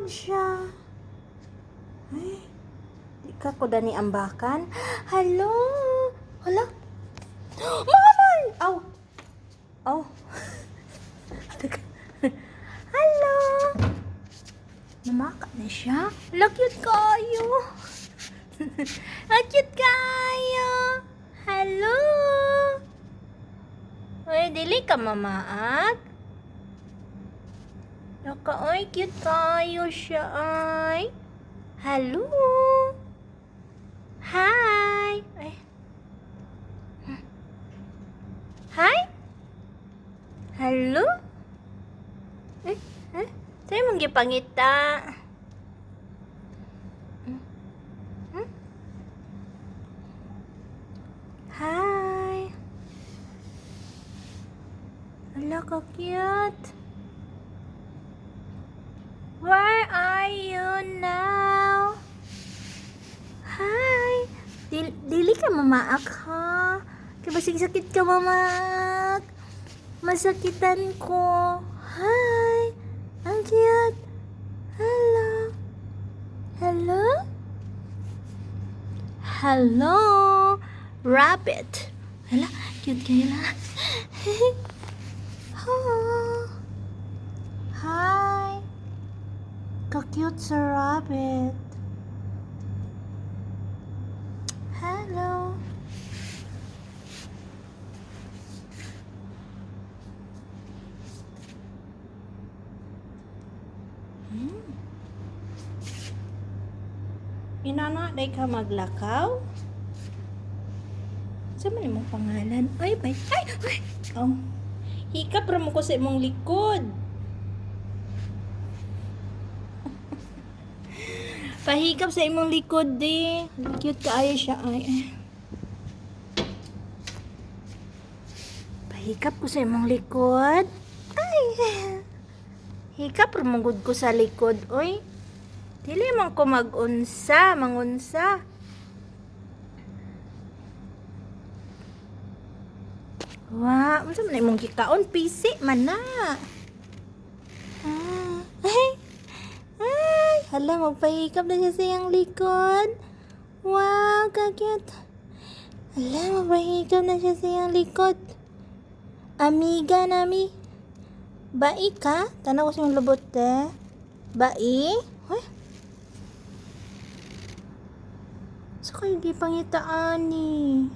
siya. Ay, di ka ko dani ambakan. Hello. Hala. Mamay! Aw. Aw. Hello. Namaka na siya. Hala, cute kayo. Cute kayo. Hello. Uy, dili ka mamaak. Naka, oy, cute kayo siya, ay. Hello. Hi. Ay. Hi. Hello. Sa'yo mong gipangita. Hi. Hala, ka cute. Where are you now? Hi. Dili ka mamaak, ha? Kaya basig-sakit ka, mamaak. Masakitan ko. Hi. Ang cute. Hello. Hello? Hello. Rabbit. Hala, cute kayo na. Oh. Hi. Ka-cute sa rabbit. Hello. Inana, day ka maglakaw? Sa man imong pangalan? Ay, bay. Ay! Ay! Oh. Hikap ra mo ko sa imong likod. Pahikap sa imong likod, di. Cute kaayo siya, ay. Pahikap ko sa imong likod. Ay. Hikap ra mo gud ko sa likod, oy. Dili man ko mangunsa. Wow, unsa man imong gikaon? Pisi man na. Ay. Ay, hala, magpahikap na siya sa iyang likod. Wow, ka-cute. Hala, magpahikap na siya sa iyang likod. Amiga nami. Bai ka? Tanaw ko sa iyong lubot, te. Bai? Hoy. Sa kayo gipangitaan ni.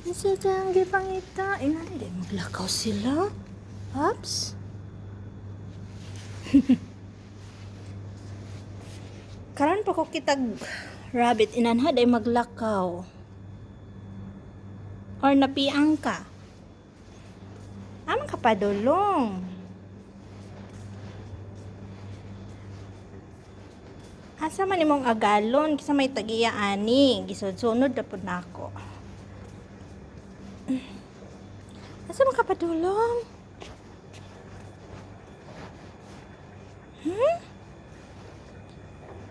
Isa kang gipangita. Inani din maglakaw sila. Ups. Karon pa ko kitag rabbit inanha day maglakaw. Or napiang ka. Amang kapadulong. Asa man imong agalon kisa may tagiya ani. Gisod-sunod na pud nako. Asa man kapadulong?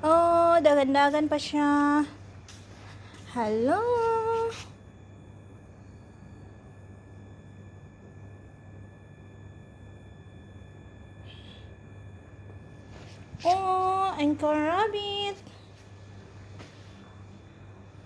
Oh, dagan-dagan pa siya. Hello. Oh, Anchor Rabbit.